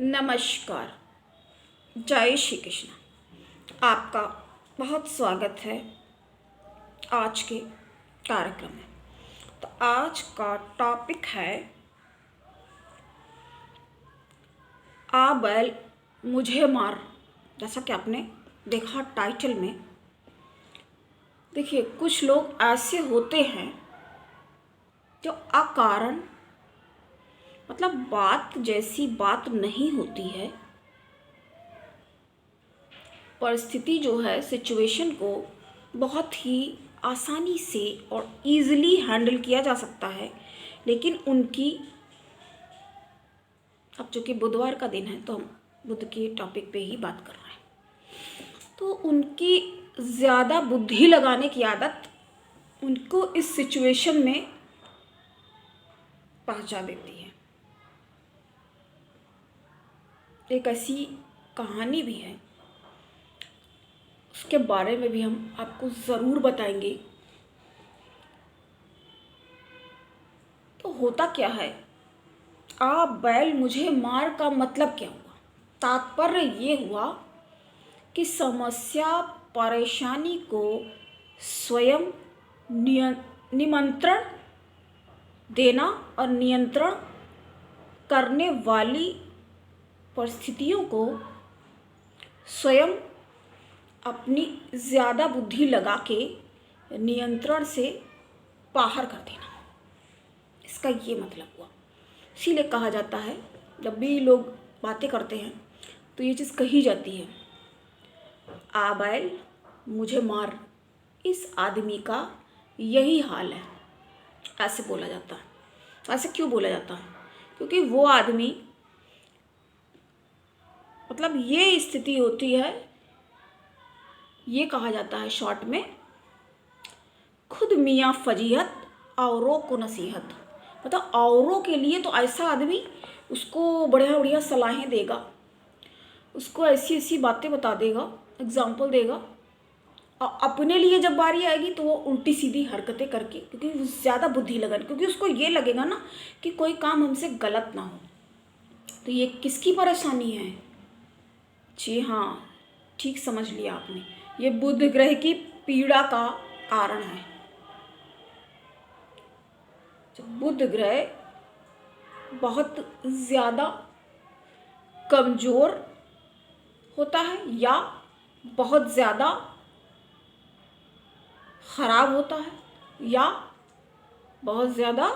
नमस्कार। जय श्री कृष्ण। आपका बहुत स्वागत है आज के कार्यक्रम में। तो आज का टॉपिक है आ बैल मुझे मार। जैसा कि आपने देखा टाइटल में, देखिए कुछ लोग ऐसे होते हैं जो अकारण, मतलब बात जैसी बात नहीं होती है, परिस्थिति जो है, सिचुएशन को बहुत ही आसानी से और इजीली हैंडल किया जा सकता है, लेकिन उनकी, अब चूँकि बुधवार का दिन है तो हम बुध के टॉपिक पे ही बात कर रहे हैं, तो उनकी ज़्यादा बुद्धि लगाने की आदत उनको इस सिचुएशन में पहुंचा देती है। एक ऐसी कहानी भी है, उसके बारे में भी हम आपको ज़रूर बताएंगे। तो होता क्या है, आ बैल मुझे मार का मतलब क्या हुआ? तात्पर्य ये हुआ कि समस्या, परेशानी को स्वयं निमंत्रण देना और नियंत्रण करने वाली परिस्थितियों को स्वयं अपनी ज़्यादा बुद्धि लगा के नियंत्रण से बाहर कर देना, इसका ये मतलब हुआ। इसीलिए कहा जाता है, जब भी लोग बातें करते हैं तो ये चीज़ कही जाती है, आ बैल मुझे मार। इस आदमी का यही हाल है, ऐसे बोला जाता है। ऐसे क्यों बोला जाता है? क्योंकि वो आदमी, मतलब ये स्थिति होती है, ये कहा जाता है शॉर्ट में, खुद मियाँ फजीहत औरों को नसीहत। मतलब औरों के लिए तो ऐसा आदमी उसको बढ़िया बढ़िया सलाहें देगा, उसको ऐसी ऐसी बातें बता देगा, एग्जाम्पल देगा, और अपने लिए जब बारी आएगी तो वो उल्टी सीधी हरकतें करके, क्योंकि वो ज़्यादा बुद्धि लगन, क्योंकि उसको ये लगेगा ना कि कोई काम हमसे गलत ना हो। तो ये किसकी परेशानी है? जी हाँ, ठीक समझ लिया आपने, ये बुध ग्रह की पीड़ा का कारण है। जब बुध ग्रह बहुत ज़्यादा कमज़ोर होता है या बहुत ज़्यादा ख़राब होता है या बहुत ज़्यादा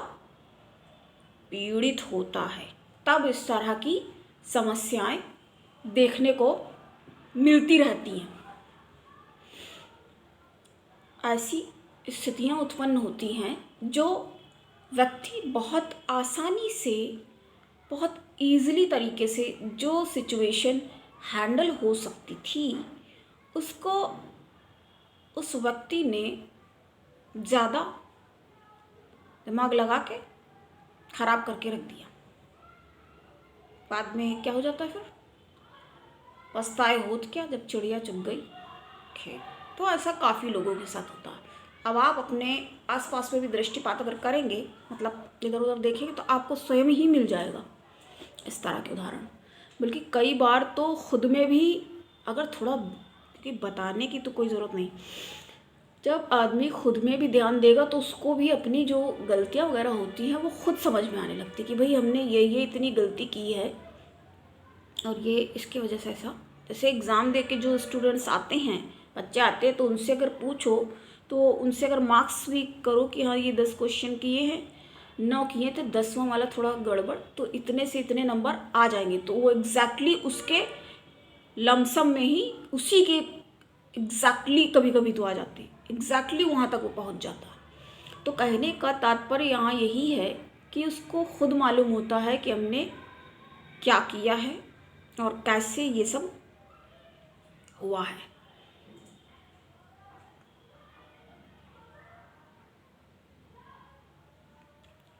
पीड़ित होता है, तब इस तरह की समस्याएं देखने को मिलती रहती हैं। ऐसी स्थितियां उत्पन्न होती हैं जो व्यक्ति बहुत आसानी से, बहुत ईज़िली तरीके से जो सिचुएशन हैंडल हो सकती थी, उसको उस व्यक्ति ने ज़्यादा दिमाग लगा के ख़राब करके रख दिया। बाद में क्या हो जाता है फिर? पछताए होत क्या जब चिड़िया चुग गई खेत। तो ऐसा काफ़ी लोगों के साथ होता है। अब आप अपने आसपास में भी दृष्टिपात अगर करेंगे, मतलब इधर उधर देखेंगे, तो आपको स्वयं ही मिल जाएगा इस तरह के उदाहरण। बल्कि कई बार तो खुद में भी, अगर थोड़ा, क्योंकि बताने की तो कोई ज़रूरत नहीं, जब आदमी खुद में भी ध्यान देगा तो उसको भी अपनी जो गलतियाँ वगैरह होती हैं वो खुद समझ में आने लगती कि भाई हमने ये इतनी गलती की है और ये इसकी वजह से ऐसा। जैसे एग्ज़ाम दे के जो स्टूडेंट्स आते हैं, बच्चे आते हैं, तो उनसे अगर पूछो, तो उनसे अगर मार्क्स भी करो कि हाँ ये 10 क्वेश्चन किए हैं, 9 किए तो 10वां वाला थोड़ा गड़बड़, तो इतने से इतने नंबर आ जाएंगे, तो वो एग्जैक्टली उसके लमसम में ही उसी के एग्जैक्टली कभी कभी तो आ जाते हैं, एग्जैक्टली वहाँ तक वो पहुँच जाता है। तो कहने का तात्पर्य यहाँ यही है कि उसको खुद मालूम होता है कि हमने क्या किया है और कैसे ये सब हुआ है।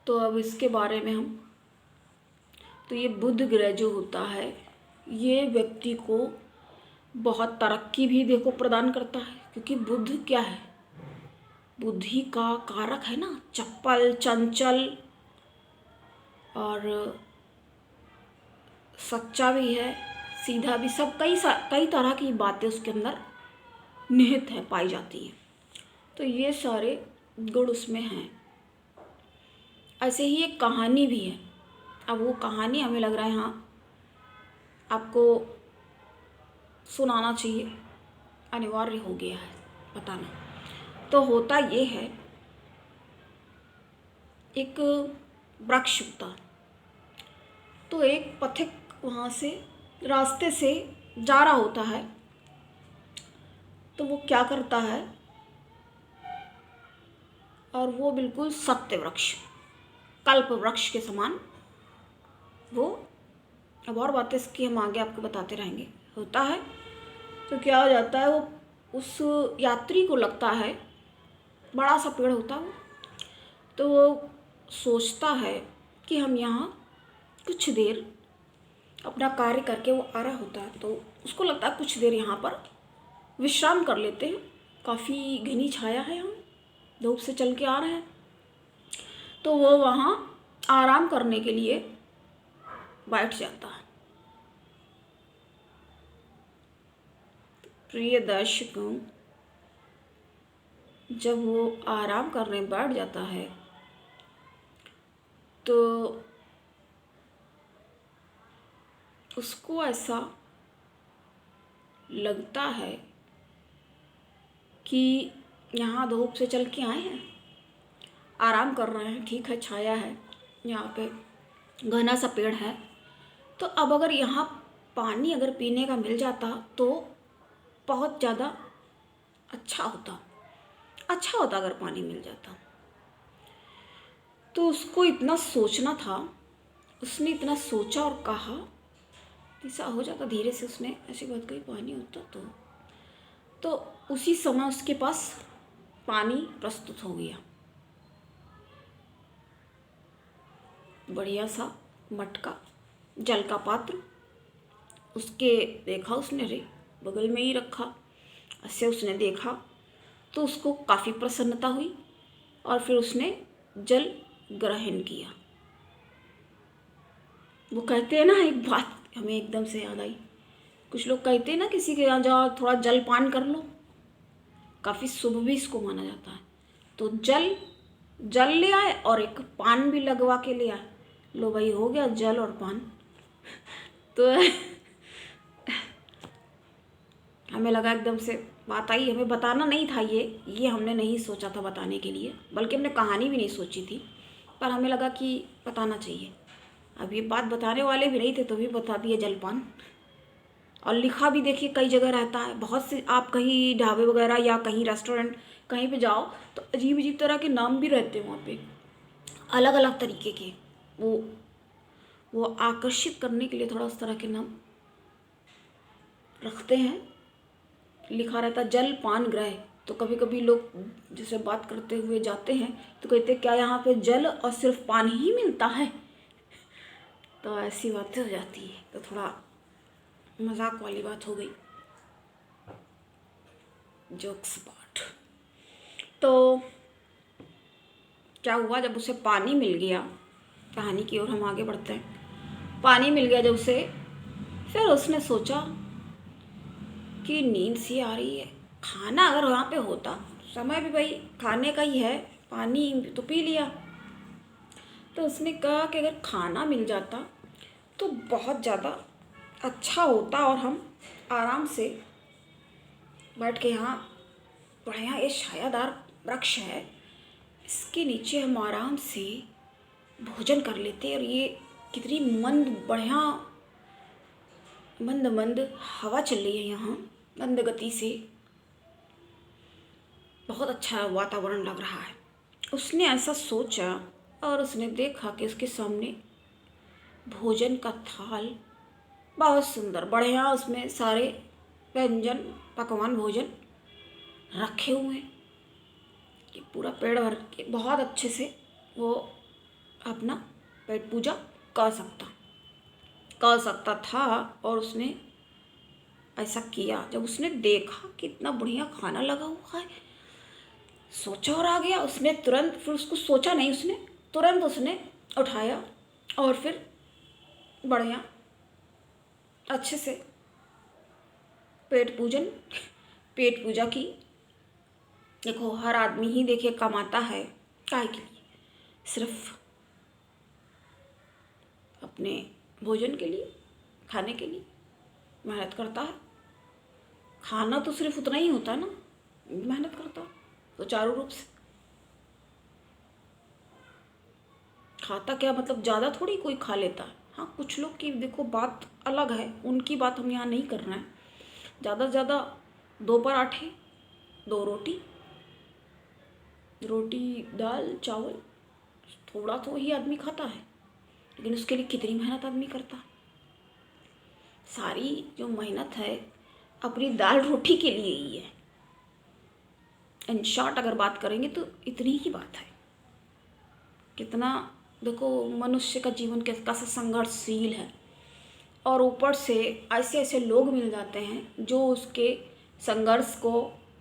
तो अब इसके बारे में हम, तो ये बुध ग्रह जो होता है, ये व्यक्ति को बहुत तरक्की भी देखो प्रदान करता है, क्योंकि बुध क्या है? बुद्धि का कारक है ना, चपल, चंचल और सच्चा भी है, सीधा भी, सब कई तरह की बातें उसके अंदर निहित है, पाई जाती हैं। तो ये सारे गुण उसमें हैं। ऐसे ही एक कहानी भी है। अब वो कहानी हमें लग रहा है हाँ आपको सुनाना चाहिए, अनिवार्य हो गया है बताना। तो होता ये है, एक वृक्ष होता, तो एक पथिक वहाँ से रास्ते से जा रहा होता है। तो वो क्या करता है, और वो बिल्कुल सत्य वृक्ष, कल्प वृक्ष के समान वो, अब और बातें इसकी हम आगे आपको बताते रहेंगे, होता है। तो क्या हो जाता है, वो उस यात्री को लगता है, बड़ा सा पेड़ होता है वो, तो वो सोचता है कि हम यहाँ कुछ देर अपना कार्य करके, वो आ रहा होता है तो उसको लगता है कुछ देर यहाँ पर विश्राम कर लेते हैं, काफ़ी घनी छाया है, हम धूप से चल के आ रहे हैं। तो वो वहाँ आराम करने के लिए बैठ जाता है। प्रिय दर्शकों, जब वो आराम करने बैठ जाता है तो उसको ऐसा लगता है कि यहाँ धूप से चल के आए हैं, आराम कर रहे हैं, ठीक है, छाया है, यहाँ पे घना सा पेड़ है, तो अब अगर यहाँ पानी अगर पीने का मिल जाता तो बहुत ज़्यादा अच्छा होता अगर पानी मिल जाता। तो उसको इतना सोचना था, उसने इतना सोचा और कहा, ऐसा हो जाता, धीरे से उसने ऐसी बात कही, पानी होता तो उसी समय उसके पास पानी प्रस्तुत हो गया। बढ़िया सा मटका, जल का पात्र, उसके देखा उसने, रे बगल में ही रखा, ऐसे उसने देखा तो उसको काफ़ी प्रसन्नता हुई और फिर उसने जल ग्रहण किया। वो कहते हैं ना, एक बात हमें एकदम से याद आई, कुछ लोग कहते हैं ना किसी के यहाँ जाओ थोड़ा जल पान कर लो, काफ़ी शुभ भी इसको माना जाता है। तो जल ले आए और एक पान भी लगवा के ले आए, लो भाई हो गया जल और पान। तो हमें लगा, एकदम से बात आई, हमें बताना नहीं था ये हमने नहीं सोचा था बताने के लिए, बल्कि हमने कहानी भी नहीं सोची थी, पर हमें लगा कि बताना चाहिए। अब ये बात बताने वाले भी नहीं थे तो भी बता दिए, जलपान। और लिखा भी देखिए कई जगह रहता है, बहुत से आप कहीं ढाबे वगैरह या कहीं रेस्टोरेंट कहीं पे जाओ तो अजीब अजीब तरह के नाम भी रहते हैं वहाँ पे, अलग अलग तरीके के, वो आकर्षित करने के लिए थोड़ा उस तरह के नाम रखते हैं। लिखा रहता जल पान ग्रह, तो कभी कभी लोग जैसे बात करते हुए जाते हैं तो कहते क्या यहाँ पे जल और सिर्फ पानी ही मिलता है, तो ऐसी बातें हो जाती है। तो थोड़ा मजाक वाली बात हो गई, जोक्स पार्ट। तो क्या हुआ, जब उसे पानी मिल गया, कहानी की ओर हम आगे बढ़ते हैं। पानी मिल गया जब उसे, फिर उसने सोचा कि नींद सी आ रही है, खाना अगर वहाँ पे होता, समय भी भाई खाने का ही है, पानी तो पी लिया। तो उसने कहा कि अगर खाना मिल जाता तो बहुत ज़्यादा अच्छा होता और हम आराम से बैठ के, यहाँ बढ़िया ये छायादार वृक्ष है, इसके नीचे हम आराम से भोजन कर लेते। और ये कितनी बढ़िया मंद हवा चल रही है यहाँ, मंद गति से, बहुत अच्छा वातावरण लग रहा है। उसने ऐसा सोचा और उसने देखा कि उसके सामने भोजन का थाल, बहुत सुंदर बढ़िया, उसमें सारे व्यंजन पकवान भोजन रखे हुए हैं कि पूरा पेट भर के बहुत अच्छे से वो अपना पेट पूजा कर सकता था। और उसने ऐसा किया, जब उसने देखा कि इतना बढ़िया खाना लगा हुआ है, सोचा और आ गया। उसने तुरंत, फिर उसको सोचा नहीं, उसने तुरंत उसने उठाया और फिर बढ़िया अच्छे से पेट पूजन, पेट पूजा की। देखो हर आदमी ही देखिए कमाता है काहे के लिए? सिर्फ अपने भोजन के लिए, खाने के लिए मेहनत करता है। खाना तो सिर्फ उतना ही होता है ना, मेहनत करता है तो चारों रूप से खाता क्या मतलब ज़्यादा थोड़ी कोई खा लेता है। हाँ कुछ लोग की देखो बात अलग है, उनकी बात हम यहाँ नहीं कर रहे हैं। ज़्यादा से ज़्यादा 2 पराठे, 2 रोटी, रोटी दाल चावल, थोड़ा तो ही आदमी खाता है, लेकिन उसके लिए कितनी मेहनत आदमी करता है। सारी जो मेहनत है अपनी दाल रोटी के लिए ही है। इन शॉर्ट अगर बात करेंगे तो इतनी ही बात है। कितना देखो मनुष्य का जीवन कैसा संघर्षशील है, और ऊपर से ऐसे ऐसे लोग मिल जाते हैं जो उसके संघर्ष को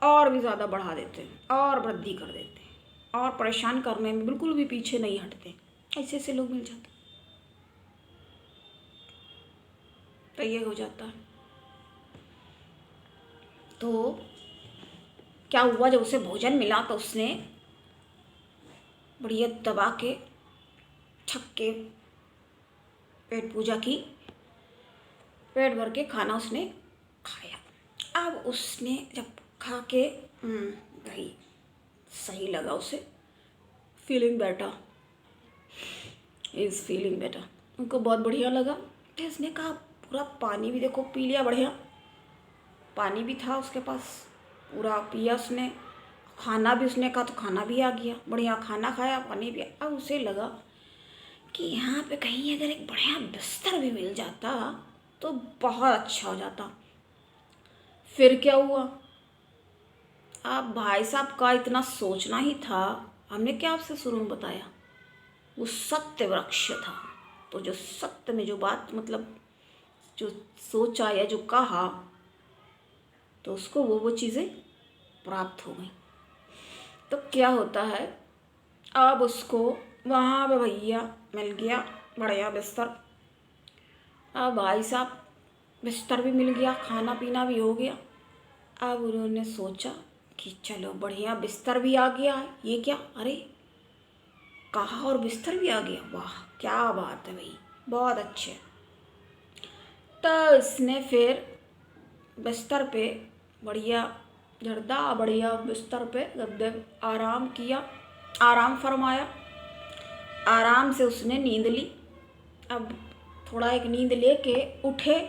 और भी ज़्यादा बढ़ा देते हैं और वृद्धि कर देते हैं और परेशान करने में बिल्कुल भी पीछे नहीं हटते। ऐसे ऐसे लोग मिल जाते हैं तो ये हो जाता है। तो क्या हुआ, जब उसे भोजन मिला तो उसने बढ़िया दबा के छक के पेट पूजा की, पेट भर के खाना उसने खाया। अब उसने जब खा के भाई सही लगा उसे, feeling better, is feeling better, उनको बहुत बढ़िया लगा। तो उसने कहा पूरा पानी भी देखो पी लिया, बढ़िया पानी भी था उसके पास, पूरा पिया उसने। खाना भी उसने कहा तो खाना भी आ गया, बढ़िया खाना खाया, पानी भी। अब उसे लगा कि यहाँ पे कहीं अगर एक बढ़िया बिस्तर भी मिल जाता तो बहुत अच्छा हो जाता। फिर क्या हुआ, अब भाई साहब का इतना सोचना ही था। हमने क्या आपसे शुरू में बताया, वो सत्य वृक्ष था। तो जो सत्य में जो बात मतलब जो सोचा या जो कहा तो उसको वो चीज़ें प्राप्त हो गई। तो क्या होता है, अब उसको वहाँ पे भैया मिल गया बढ़िया बिस्तर। अब भाई साहब बिस्तर भी मिल गया, खाना पीना भी हो गया। अब उन्होंने सोचा कि चलो बढ़िया बिस्तर भी आ गया है, ये क्या, अरे कहा और बिस्तर भी आ गया, वाह क्या बात है भाई, बहुत अच्छे। तो इसने फिर बिस्तर पे बढ़िया जर्दा बढ़िया बिस्तर पे गद्दे आराम किया, आराम फरमाया, आराम से उसने नींद ली। अब थोड़ा एक नींद लेके उठे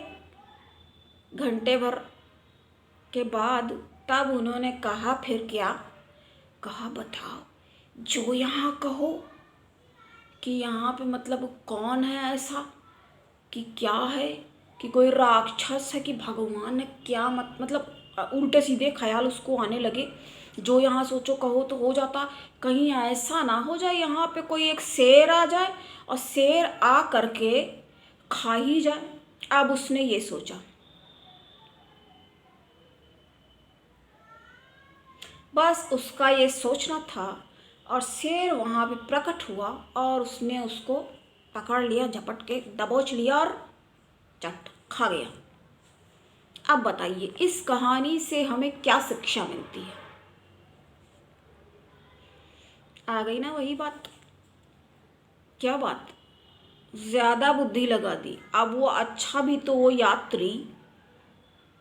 घंटे भर के बाद, तब उन्होंने कहा फिर क्या कहा, बताओ जो यहाँ कहो कि यहाँ पे मतलब कौन है ऐसा, कि क्या है, कि कोई राक्षस है, कि भगवान है, क्या मतलब उल्टे सीधे ख्याल उसको आने लगे। जो यहाँ सोचो कहो तो हो जाता, कहीं ऐसा ना हो जाए यहाँ पे कोई एक शेर आ जाए और शेर आ करके खा ही जाए। अब उसने ये सोचा, बस उसका ये सोचना था, और शेर वहाँ पे प्रकट हुआ और उसने उसको पकड़ लिया, झपट के दबोच लिया और चट खा गया। अब बताइए इस कहानी से हमें क्या शिक्षा मिलती है? आ गई ना वही बात, क्या बात, ज़्यादा बुद्धि लगा दी। अब वो अच्छा भी तो वो यात्री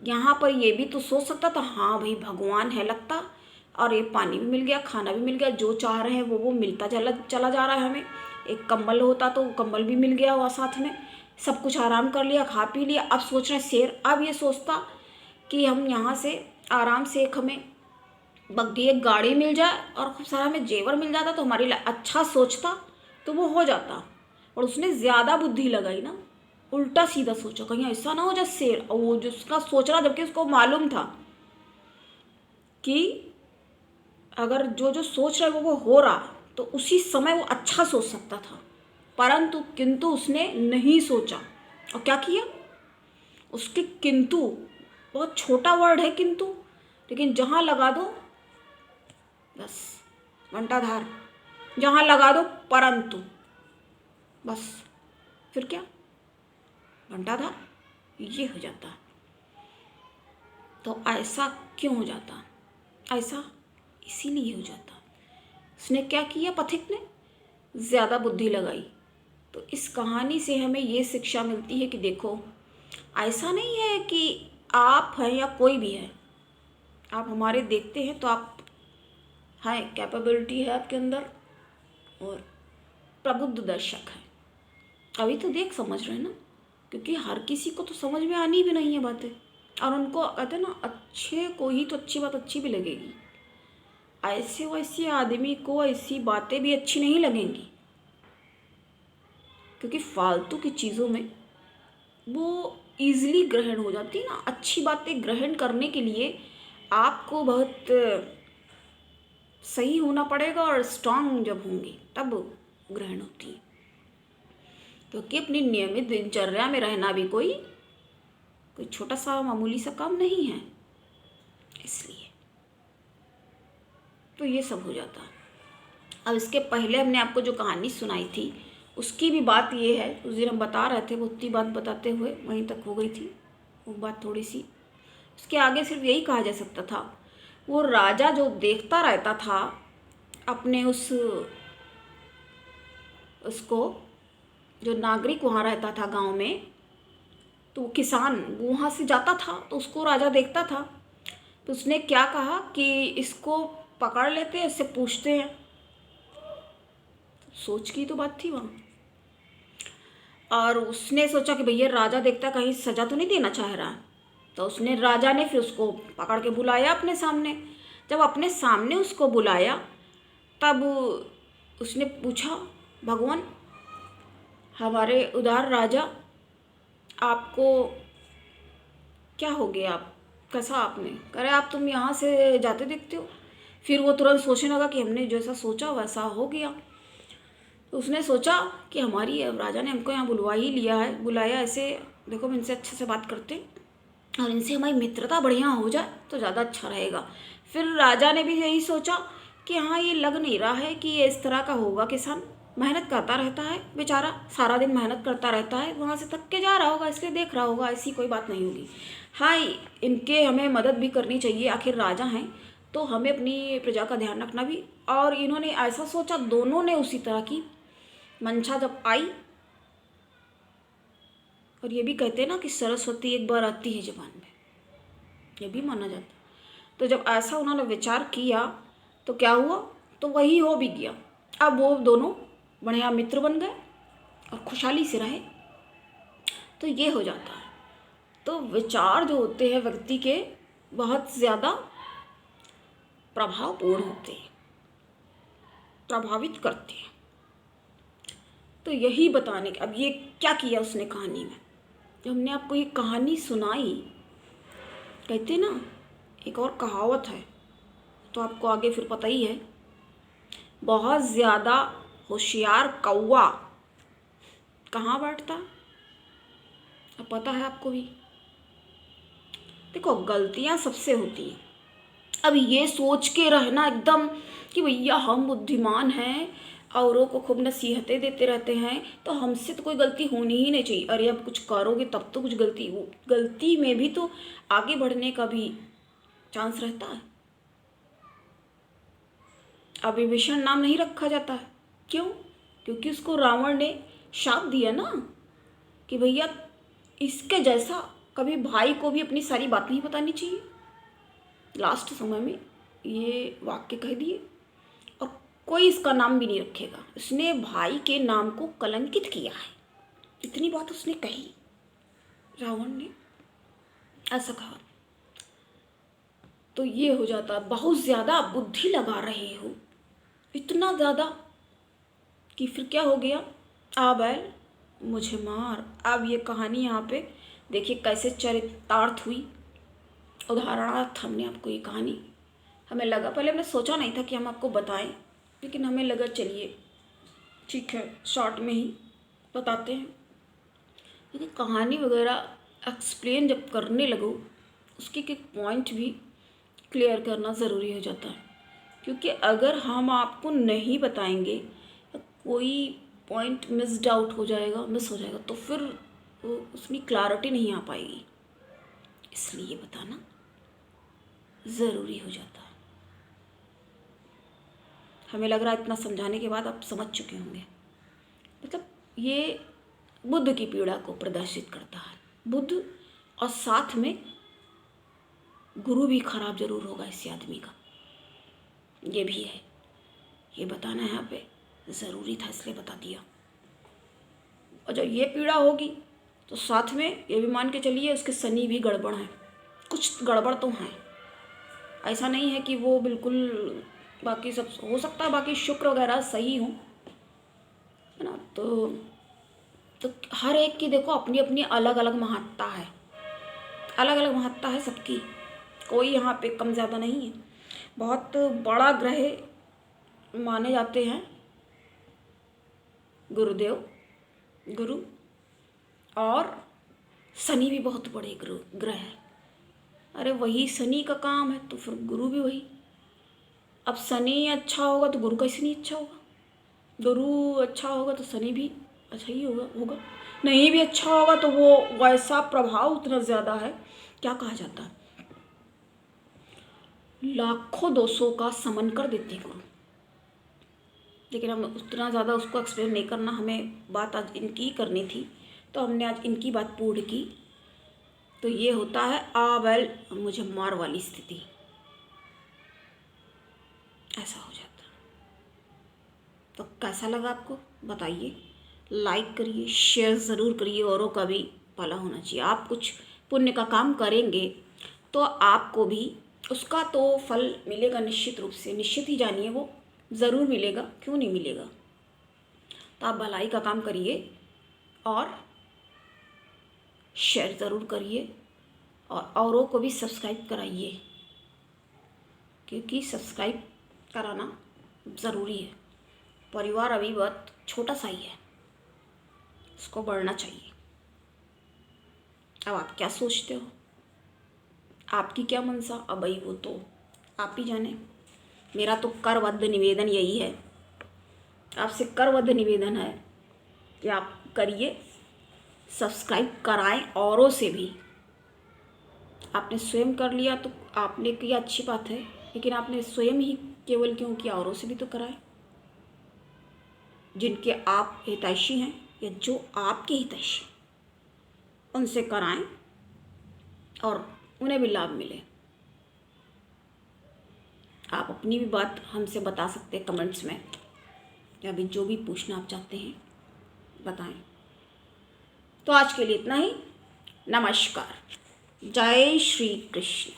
यहाँ पर ये भी तो सोच सकता था, हाँ भाई भगवान है लगता, और ये पानी भी मिल गया, खाना भी मिल गया, जो चाह रहे हैं वो मिलता चला चला जा रहा है हमें। एक कंबल होता तो कंबल भी मिल गया हुआ साथ में, सब कुछ आराम कर लिया, खा पी लिया। अब सोच रहे शेर, अब ये सोचता कि हम यहाँ से आराम से एक हमें बग्घी एक गाड़ी मिल जाए और खूब सारा हमें जेवर मिल जाता तो हमारे लिए अच्छा सोचता तो वो हो जाता। और उसने ज़्यादा बुद्धि लगाई ना, उल्टा सीधा सोचा, कहीं ऐसा ना हो जाए शेर, और वो जिसका सोच रहा, जबकि उसको मालूम था कि अगर जो जो सोच रहा है वो हो रहा तो उसी समय वो अच्छा सोच सकता था, परंतु किंतु उसने नहीं सोचा। और क्या किया, उसके किंतु, बहुत छोटा वर्ड है किंतु, लेकिन जहाँ लगा दो बस घंटाधार, जहाँ लगा दो परंतु, बस फिर क्या, घंटाधार। ये हो जाता। तो ऐसा क्यों हो जाता? ऐसा इसीलिए हो जाता, उसने क्या किया, पथिक ने ज़्यादा बुद्धि लगाई। तो इस कहानी से हमें ये शिक्षा मिलती है कि देखो, ऐसा नहीं है कि आप हैं या कोई भी है, आप हमारे देखते हैं तो आप हैं, कैपेबिलिटी है आपके अंदर और प्रबुद्ध दर्शक है। अभी तो देख समझ रहे हैं ना, क्योंकि हर किसी को तो समझ में आनी भी नहीं है बातें, और उनको कहते हैं ना, अच्छे को ही तो अच्छी बात अच्छी भी लगेगी, ऐसे वैसे आदमी को ऐसी बातें भी अच्छी नहीं लगेंगी, क्योंकि फालतू की चीज़ों में वो ईज़िली ग्रहण हो जाती है ना। अच्छी बातें ग्रहण करने के लिए आपको बहुत सही होना पड़ेगा, और स्ट्रांग जब होंगी तब ग्रहण होती है, क्योंकि अपनी नियमित दिनचर्या में रहना भी कोई छोटा सा मामूली सा काम नहीं है, इसलिए तो ये सब हो जाता। अब इसके पहले हमने आपको जो कहानी सुनाई थी उसकी भी बात ये है, उस दिन हम बता रहे थे, वो उतनी बात बताते हुए वहीं तक हो गई थी वो बात थोड़ी सी। उसके आगे सिर्फ यही कहा जा सकता था, वो राजा जो देखता रहता था अपने उसको, जो नागरिक वहाँ रहता था गांव में, तो वो किसान वहाँ से जाता था तो उसको राजा देखता था, तो उसने क्या कहा कि इसको पकड़ लेते हैं, इससे पूछते हैं। सोच की तो बात थी वहाँ, और उसने सोचा कि भैया राजा देखता कहीं सज़ा तो नहीं देना चाह रहा, तो उसने, राजा ने फिर उसको पकड़ के बुलाया अपने सामने। जब अपने सामने उसको बुलाया तब उसने पूछा, भगवान हमारे उदार राजा, आपको क्या हो गया, आप कैसा, आपने करे आप तुम यहाँ से जाते देखते हो। फिर वो तुरंत सोचने लगा कि हमने जैसा सोचा वैसा हो गया। तो उसने सोचा कि हमारी राजा ने हमको यहाँ बुलवा ही लिया है, बुलाया ऐसे, देखो हम इनसे अच्छे से बात करते और इनसे हमारी मित्रता बढ़िया हो जाए तो ज़्यादा अच्छा रहेगा। फिर राजा ने भी यही सोचा कि हाँ, ये लग नहीं रहा है कि ये इस तरह का होगा, किसान मेहनत करता रहता है बेचारा, सारा दिन मेहनत करता रहता है, वहाँ से थक के जा रहा होगा इसलिए देख रहा होगा, ऐसी कोई बात नहीं होगी। हाँ, इनके हमें मदद भी करनी चाहिए, आखिर राजा हैं तो हमें अपनी प्रजा का ध्यान रखना भी। और इन्होंने ऐसा सोचा, दोनों ने उसी तरह की मंशा जब आई, और ये भी कहते हैं ना कि सरस्वती एक बार आती है जबान में, ये भी माना जाता है। तो जब ऐसा उन्होंने विचार किया तो क्या हुआ, तो वही हो भी गया। अब वो दोनों बढ़िया मित्र बन गए और खुशहाली से रहे। तो ये हो जाता है। तो विचार जो होते हैं व्यक्ति के बहुत ज़्यादा प्रभावपूर्ण होते हैं, प्रभावित करते हैं। तो यही बताने के, अब ये क्या किया उसने कहानी में, जब हमने आपको ये कहानी सुनाई, कहते ना एक और कहावत है, तो आपको आगे फिर पता ही है, बहुत ज़्यादा होशियार कौवा कहाँ बैठता, अब पता है आपको भी। देखो, गलतियाँ सबसे होती हैं। अब ये सोच के रहना एकदम कि भैया हम बुद्धिमान हैं, औरों को खूब नसीहतें देते रहते हैं तो हमसे तो कोई गलती होनी ही नहीं चाहिए। अरे अब कुछ करोगे तब तो कुछ गलती में भी तो आगे बढ़ने का भी चांस रहता है। अब विभीषण नाम नहीं रखा जाता है, क्यों? क्योंकि उसको रावण ने शाप दिया ना कि भैया इसके जैसा कभी भाई को भी अपनी सारी बात नहीं बतानी चाहिए। लास्ट समय में ये वाक्य कह दिए, और कोई इसका नाम भी नहीं रखेगा। उसने भाई के नाम को कलंकित किया है, इतनी बात उसने कही, रावण ने ऐसा कहा। तो ये हो जाता, बहुत ज़्यादा बुद्धि लगा रहे हो, इतना ज़्यादा कि फिर क्या हो गया, आ बैल मुझे मार। अब ये कहानी यहाँ पे देखिए कैसे चरितार्थ हुई, उदाहरणार्थ हमने आपको ये कहानी, हमें लगा, पहले हमने सोचा नहीं था कि हम आपको बताएं, लेकिन हमें लगा चलिए ठीक है शॉर्ट में ही बताते हैं, क्योंकि कहानी वगैरह एक्सप्लेन जब करने लगो उसके एक पॉइंट भी क्लियर करना ज़रूरी हो जाता है। क्योंकि अगर हम आपको नहीं बताएंगे, कोई पॉइंट मिस हो जाएगा, तो फिर वो उसमें क्लैरिटी नहीं आ पाएगी, इसलिए ये बताना ज़रूरी हो जाता है। हमें लग रहा है इतना समझाने के बाद आप समझ चुके होंगे। मतलब ये बुद्ध की पीड़ा को प्रदर्शित करता है, बुद्ध, और साथ में गुरु भी खराब जरूर होगा इस आदमी का, ये भी है, ये बताना यहाँ पे ज़रूरी था, इसलिए बता दिया। और जब ये पीड़ा होगी तो साथ में ये भी मान के चलिए उसके शनि भी गड़बड़ हैं, कुछ गड़बड़ तो हैं, ऐसा नहीं है कि वो बिल्कुल, बाकी सब हो सकता है, बाकी शुक्र वगैरह सही हो, है ना। तो हर एक की देखो अपनी अपनी अलग अलग महत्ता है, अलग अलग महत्ता है सबकी, कोई यहाँ पे कम ज़्यादा नहीं है। बहुत बड़ा ग्रह माने जाते हैं गुरुदेव, गुरु, और शनि भी बहुत बड़े ग्रह है। अरे वही शनि का काम है तो फिर गुरु भी वही। अब शनि अच्छा होगा तो गुरु कैसे नहीं अच्छा होगा, गुरु अच्छा होगा तो शनि भी अच्छा ही होगा। नहीं भी अच्छा होगा तो वो वैसा प्रभाव उतना ज़्यादा है, क्या कहा जाता है, लाखों दोषों का समन कर देते गुरु। लेकिन हम उतना ज़्यादा उसको एक्सप्लेन नहीं करना, हमें बात आज इनकी करनी थी, तो हमने आज इनकी बात पूर्ण की। तो ये होता है आ बैल मुझे मार वाली स्थिति, ऐसा हो जाता है। तो कैसा लगा आपको बताइए, लाइक करिए, शेयर ज़रूर करिए, औरों का भी भला होना चाहिए। आप कुछ पुण्य का काम करेंगे तो आपको भी उसका तो फल मिलेगा, निश्चित रूप से, निश्चित ही जानिए वो ज़रूर मिलेगा, क्यों नहीं मिलेगा। तो आप भलाई का काम करिए और शेयर ज़रूर करिए, और औरों को भी सब्सक्राइब कराइए, क्योंकि सब्सक्राइब कराना ज़रूरी है। परिवार अभी बहुत छोटा सा ही है, इसको बढ़ना चाहिए। अब आप क्या सोचते हो, आपकी क्या मनसा, अब भाई वो तो आप ही जाने। मेरा तो करबद्ध निवेदन यही है, आपसे करबद्ध निवेदन है कि आप करिए, सब्सक्राइब कराएं औरों से भी। आपने स्वयं कर लिया तो आपने किया, अच्छी बात है, लेकिन आपने स्वयं ही केवल क्यों किया, औरों से भी तो कराएं, जिनके आप हितैषी हैं या जो आपके हितैषी, उनसे कराएं और उन्हें भी लाभ मिले। आप अपनी भी बात हमसे बता सकते हैं कमेंट्स में, या भी जो भी पूछना आप चाहते हैं बताएं। तो आज के लिए इतना ही, नमस्कार, जय श्री कृष्ण।